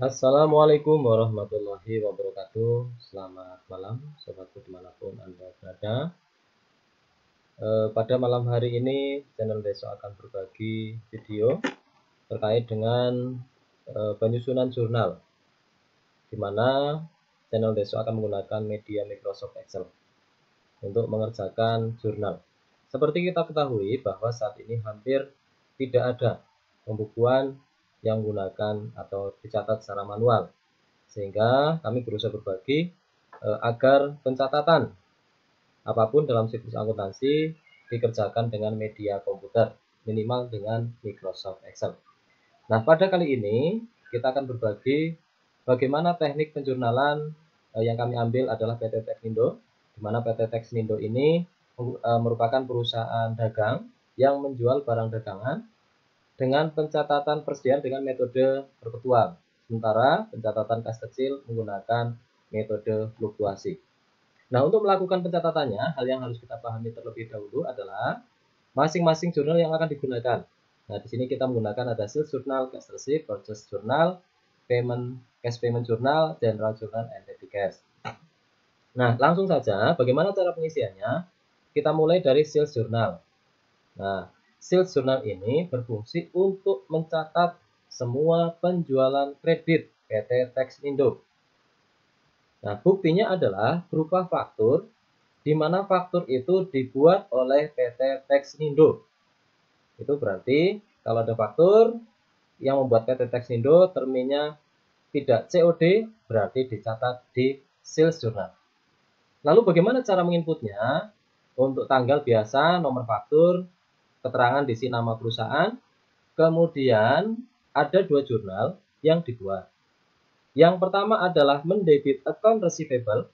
Assalamualaikum warahmatullahi wabarakatuh. Selamat malam, sobatku dimanapun Anda berada. Pada malam hari ini, channel Deso akan berbagi video terkait dengan penyusunan jurnal, di mana channel Deso akan menggunakan media Microsoft Excel untuk mengerjakan jurnal. Seperti kita ketahui bahwa saat ini hampir tidak ada pembukuan yang menggunakan atau dicatat secara manual, sehingga kami berusaha berbagi agar pencatatan apapun dalam siklus akuntansi dikerjakan dengan media komputer, minimal dengan Microsoft Excel. Nah, pada kali ini kita akan berbagi bagaimana teknik penjurnalan yang kami ambil adalah PT Texnindo, di mana PT Texnindo ini merupakan perusahaan dagang yang menjual barang dagangan dengan pencatatan persediaan dengan metode perpetual. Sementara pencatatan kas kecil menggunakan metode fluktuasi. Nah, untuk melakukan pencatatannya, hal yang harus kita pahami terlebih dahulu adalah masing-masing jurnal yang akan digunakan. Nah, di sini kita menggunakan ada sales journal, cash receipt, purchase journal, cash payment journal, general journal, and petty cash. Nah, langsung saja, bagaimana cara pengisiannya? Kita mulai dari sales journal. Nah, sales journal ini berfungsi untuk mencatat semua penjualan kredit PT Texnindo. Nah, buktinya adalah berupa faktur, di mana faktur itu dibuat oleh PT Texnindo. Itu berarti kalau ada faktur yang membuat PT Texnindo terminnya tidak COD, berarti dicatat di sales journal. Lalu bagaimana cara menginputnya? Untuk tanggal biasa, nomor faktur, keterangan di sini nama perusahaan, kemudian ada dua jurnal yang dibuat. Yang pertama adalah mendebit account receivable,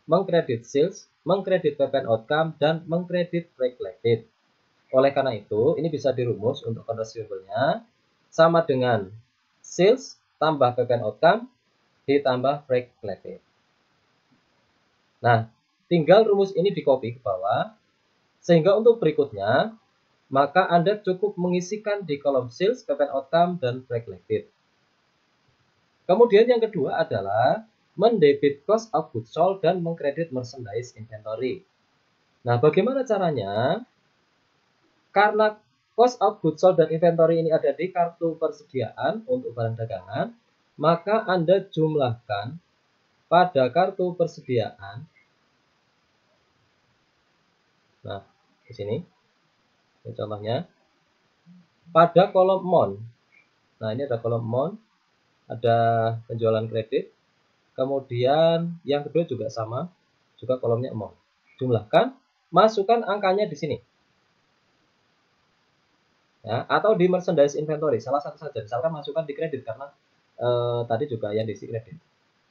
mengkredit sales, mengkredit PPN outcome, dan mengkredit break collected. Oleh karena itu, ini bisa dirumus untuk account receivable-nya sama dengan sales tambah PPN outcome ditambah break collected. Nah, tinggal rumus ini di-copy ke bawah, sehingga untuk berikutnya, maka Anda cukup mengisikan di kolom sales, PPN outcome, dan break collected. Kemudian yang kedua adalah mendebit cost of goods sold dan mengkredit merchandise inventory. Nah, bagaimana caranya? Karena cost of goods sold dan inventory ini ada di kartu persediaan untuk barang dagangan, maka Anda jumlahkan pada kartu persediaan. Nah, di sini ini contohnya pada kolom amount. Nah, ini ada kolom amount, ada penjualan kredit. Kemudian yang kedua juga sama, juga kolomnya amount. Jumlahkan, masukkan angkanya di sini. Ya, atau di merchandise inventory, salah satu saja. Misalkan masukkan di kredit karena tadi juga yang diisi kredit,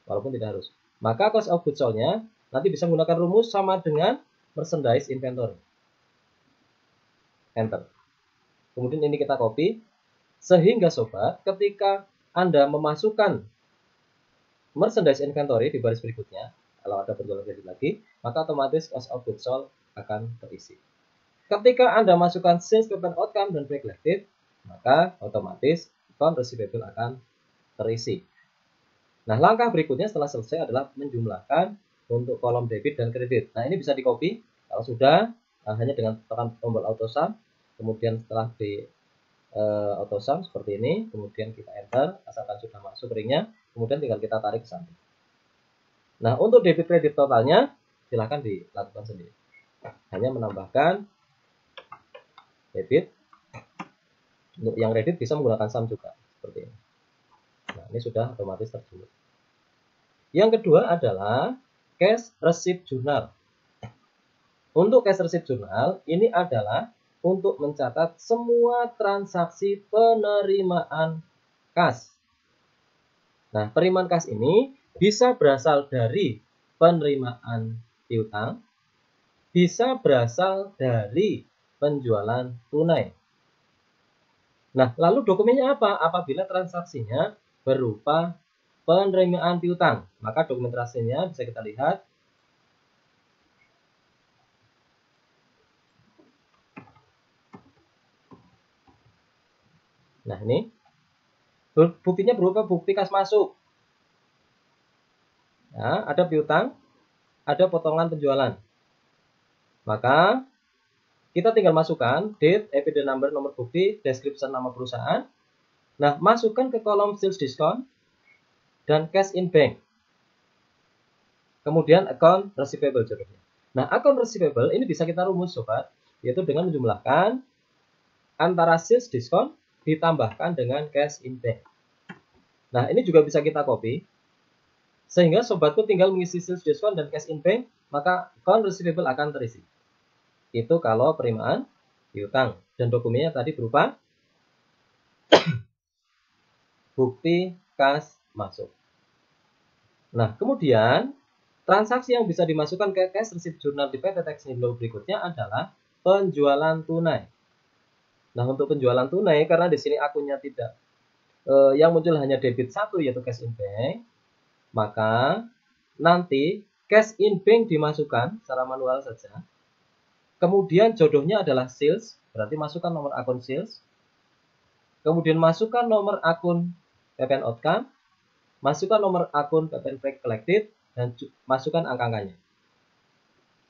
walaupun tidak harus. Maka cost of goods sold-nya nanti bisa menggunakan rumus sama dengan merchandise inventory. Enter. Kemudian ini kita copy, sehingga sobat, ketika Anda memasukkan merchandise inventory di baris berikutnya, kalau ada penjualan kredit lagi, maka otomatis cost of goods sold akan terisi. Ketika Anda masukkan sales, PPN outcome, dan break collected, maka otomatis account receivable akan terisi. Nah, langkah berikutnya setelah selesai adalah menjumlahkan untuk kolom debit dan kredit. Nah, ini bisa di copy. Kalau sudah, hanya dengan tekan tombol auto sum, kemudian setelah di auto sum seperti ini, kemudian kita enter, asalkan sudah masuk ringnya, kemudian tinggal kita tarik ke samping. Nah, untuk debit kredit totalnya, silahkan dilakukan sendiri. Hanya menambahkan debit. Untuk yang kredit bisa menggunakan sum juga, seperti ini. Nah, ini sudah otomatis terjumlah. Yang kedua adalah cash receipt journal. Untuk cash receipt journal, ini adalah untuk mencatat semua transaksi penerimaan kas. Nah, penerimaan kas ini bisa berasal dari penerimaan piutang, bisa berasal dari penjualan tunai. Nah, lalu dokumennya apa? Apabila transaksinya berupa penerimaan piutang, maka dokumentasinya bisa kita lihat. Nah, ini Buktinya berupa bukti kas masuk. Nah, ada piutang, ada potongan penjualan. Maka kita tinggal masukkan date, evidence number, nomor bukti, description nama perusahaan. Nah, masukkan ke kolom sales discount dan cash in bank. Kemudian account receivable jodohnya. Nah, account receivable ini bisa kita rumus sobat, yaitu dengan menjumlahkan antara sales discount ditambahkan dengan cash in bank. Nah, ini juga bisa kita copy, sehingga sobatku tinggal mengisi sales discount dan cash in bank, maka account receivable akan terisi. Itu kalau penerimaan piutang. Dan dokumennya tadi berupa bukti kas masuk. Nah, kemudian transaksi yang bisa dimasukkan ke cash receipt journal di PT Teknindro berikutnya adalah penjualan tunai. Nah, untuk penjualan tunai, karena di sini akunnya tidak, yang muncul hanya debit 1 yaitu cash in bank, maka nanti cash in bank dimasukkan secara manual saja. Kemudian jodohnya adalah sales, berarti masukkan nomor akun sales. Kemudian masukkan nomor akun PPN outcome, masukkan nomor akun PPN break collected, dan masukkan angka-angkanya.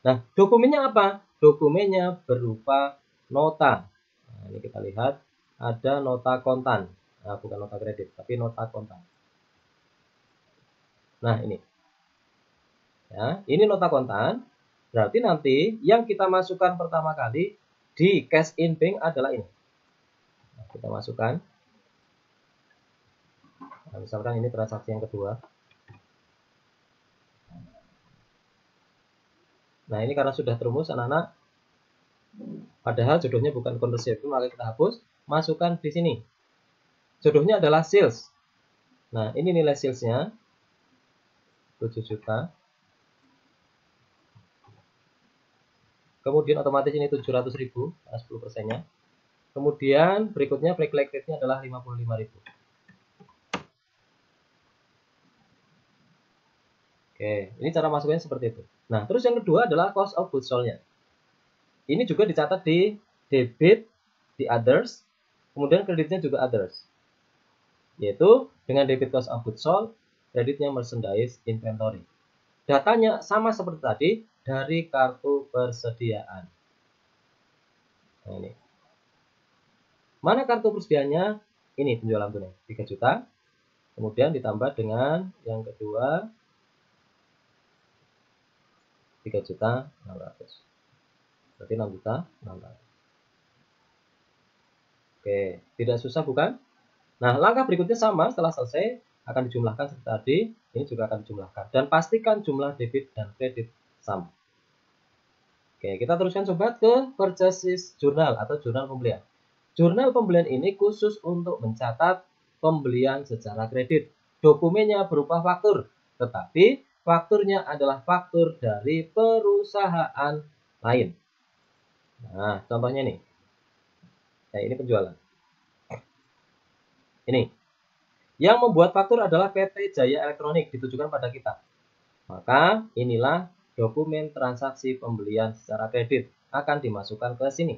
Nah, dokumennya apa? Dokumennya berupa nota. Nah, ini kita lihat ada nota kontan. Nah, bukan nota kredit, tapi nota kontan. Nah, ini. Ya, ini nota kontan. Berarti nanti yang kita masukkan pertama kali di cash in bank adalah ini. Nah, kita masukkan. Nah, misalkan ini transaksi yang kedua. Nah, ini karena sudah terumus anak-anak, padahal jodohnya bukan conversion, maka kita hapus, masukkan di sini. Jodohnya adalah sales. Nah, ini nilai salesnya 7 juta. Kemudian otomatis ini 700.000, 10%-nya. Kemudian berikutnya break collected-nya adalah 55.000. Oke, ini cara masuknya seperti itu. Nah, terus yang kedua adalah cost of goods sold-nya. Ini juga dicatat di debit, di others, kemudian kreditnya juga others. Yaitu dengan debit cost of goods sold, kreditnya merchandise inventory. Datanya sama seperti tadi dari kartu persediaan. Nah, ini. Mana kartu persediaannya? Ini penjualan tunai 3 juta. Kemudian ditambah dengan yang kedua 3 juta 600. Berarti 6 juta 600. Oke, tidak susah bukan? Nah, langkah berikutnya sama, setelah selesai akan dijumlahkan seperti tadi, ini juga akan dijumlahkan. Dan pastikan jumlah debit dan kredit sama. Oke, kita teruskan sobat ke purchase journal atau jurnal pembelian. Jurnal pembelian ini khusus untuk mencatat pembelian secara kredit. Dokumennya berupa faktur, tetapi fakturnya adalah faktur dari perusahaan lain. Nah, contohnya nih. Nah, ini penjualan. Ini. Yang membuat faktur adalah PT Jaya Elektronik, ditujukan pada kita. Maka inilah dokumen transaksi pembelian secara kredit akan dimasukkan ke sini.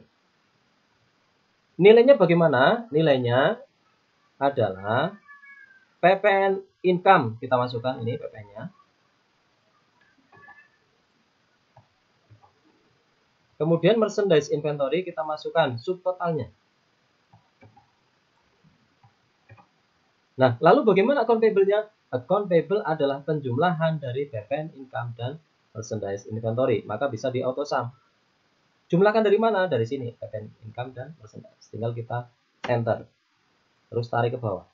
Nilainya bagaimana? Nilainya adalah PPN income, kita masukkan ini PPN-nya. Kemudian merchandise inventory kita masukkan subtotalnya. Nah, lalu bagaimana account payable-nya? Account payable adalah penjumlahan dari PPN income dan merchandise inventory, maka bisa di auto sum. Jumlahkan dari mana? Dari sini, PPN income dan merchandise. Tinggal kita enter. Terus tarik ke bawah.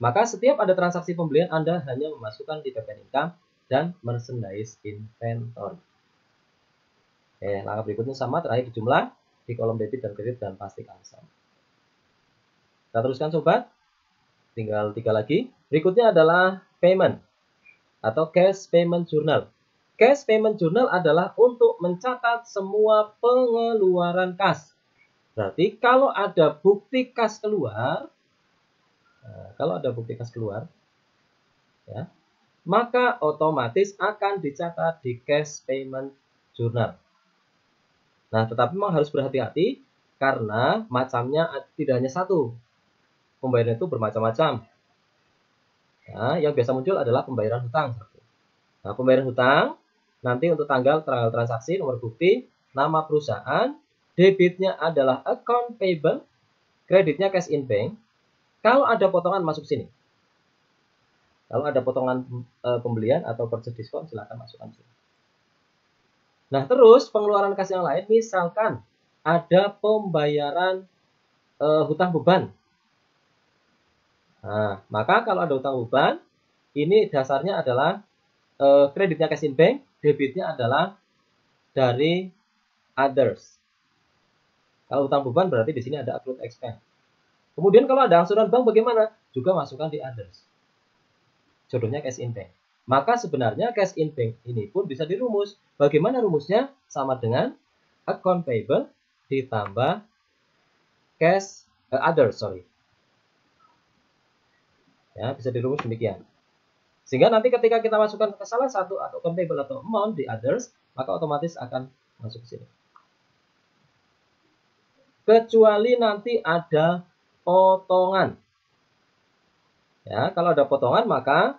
Maka setiap ada transaksi pembelian, Anda hanya memasukkan di PPN income dan merchandise inventory. Oke, langkah berikutnya sama, terakhir dijumlah di kolom debit dan kredit dan pastikan sama. Kita teruskan sobat. Tinggal 3 lagi. Berikutnya adalah payment atau cash payment journal. Cash payment journal adalah untuk mencatat semua pengeluaran kas. Berarti kalau ada bukti kas keluar, ya, maka otomatis akan dicatat di cash payment journal. Nah, tetapi memang harus berhati-hati karena macamnya tidak hanya satu. Pembayaran itu bermacam-macam. Nah, yang biasa muncul adalah pembayaran hutang. Nah, pembayaran hutang nanti untuk tanggal transaksi, nomor bukti, nama perusahaan, debitnya adalah account payable, kreditnya cash in bank. Kalau ada potongan masuk sini. Kalau ada potongan pembelian atau purchase diskon, silakan masukkan sini. Nah, terus pengeluaran kas yang lain, misalkan ada pembayaran hutang beban. Nah, maka kalau ada hutang beban, ini dasarnya adalah kreditnya cash in bank, debitnya adalah dari others. Kalau hutang beban berarti di sini ada accrued expense. Kemudian kalau ada angsuran bank bagaimana? Juga masukkan di others. Jodohnya cash in bank. Maka sebenarnya cash in bank ini pun bisa dirumus. Bagaimana rumusnya? Sama dengan account payable ditambah cash others, sorry. Ya, bisa dirumus demikian. Sehingga nanti ketika kita masukkan ke salah satu atau account payable atau amount di others, maka otomatis akan masuk ke sini. Kecuali nanti ada potongan. Ya, kalau ada potongan maka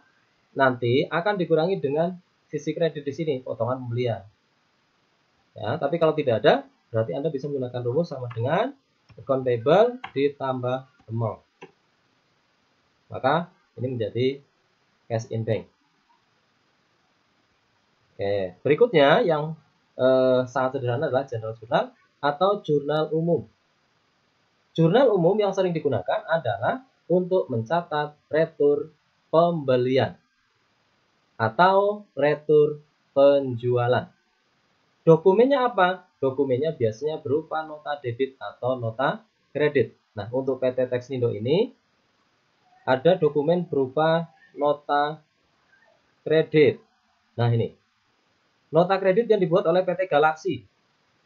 nanti akan dikurangi dengan sisi kredit di sini, potongan pembelian. Ya, tapi kalau tidak ada, berarti Anda bisa menggunakan rumus sama dengan account payable ditambah amount. Maka ini menjadi cash in bank. Oke, berikutnya yang sangat sederhana adalah general journal atau jurnal umum. Jurnal umum yang sering digunakan adalah untuk mencatat retur pembelian atau retur penjualan. Dokumennya apa? Dokumennya biasanya berupa nota debit atau nota kredit. Nah, untuk PT Texnindo ini ada dokumen berupa nota kredit. Nah, ini. Nota kredit yang dibuat oleh PT Galaxy.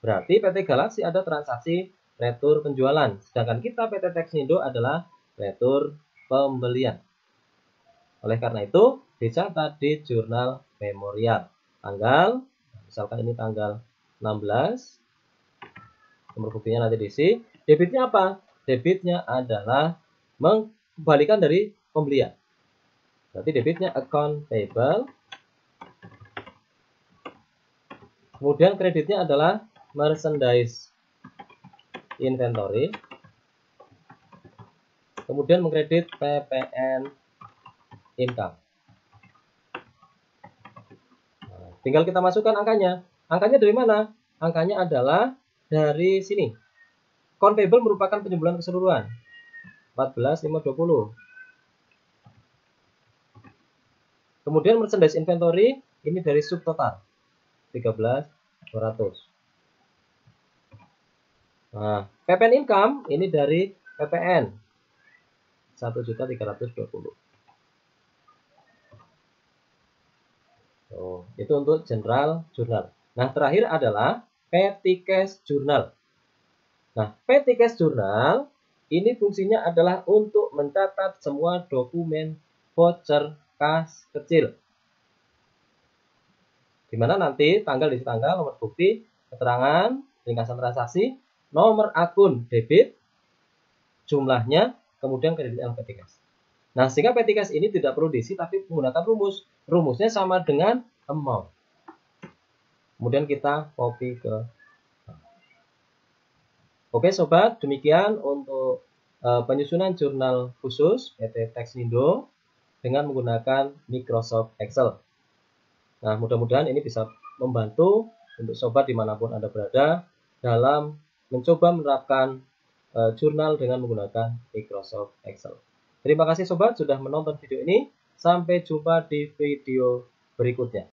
Berarti PT Galaxy ada transaksi retur penjualan. Sedangkan kita PT Texnindo adalah retur pembelian. Oleh karena itu, dicatat di jurnal memorial. Tanggal, misalkan ini tanggal 16. Nomor buktinya nanti diisi. Debitnya apa? Debitnya adalah mengembalikan dari pembelian. Berarti debitnya account payable. Kemudian kreditnya adalah merchandise inventory. Kemudian mengkredit PPN income. Nah, tinggal kita masukkan angkanya. Angkanya dari mana? Angkanya adalah dari sini. Account payable merupakan penjumlahan keseluruhan. 14.520. Kemudian merchandise inventory ini dari subtotal 13.200. Nah, PPN income ini dari PPN 1.320. Oh, itu untuk general journal. Nah, terakhir adalah petty cash journal. Nah, petty cash journal ini fungsinya adalah untuk mencatat semua dokumen voucher kas kecil. Di mana nanti tanggal diisi tanggal, nomor bukti, keterangan, ringkasan transaksi, nomor akun debit, jumlahnya, kemudian kredit yang petty cash. Nah, sehingga petty cash ini tidak perlu diisi tapi menggunakan rumus. Rumusnya sama dengan amount. Kemudian kita copy ke. Oke sobat, demikian untuk penyusunan jurnal khusus PT Texnindo dengan menggunakan Microsoft Excel. Nah, mudah-mudahan ini bisa membantu untuk sobat dimanapun Anda berada dalam mencoba menerapkan jurnal dengan menggunakan Microsoft Excel. Terima kasih sobat sudah menonton video ini. Sampai jumpa di video berikutnya.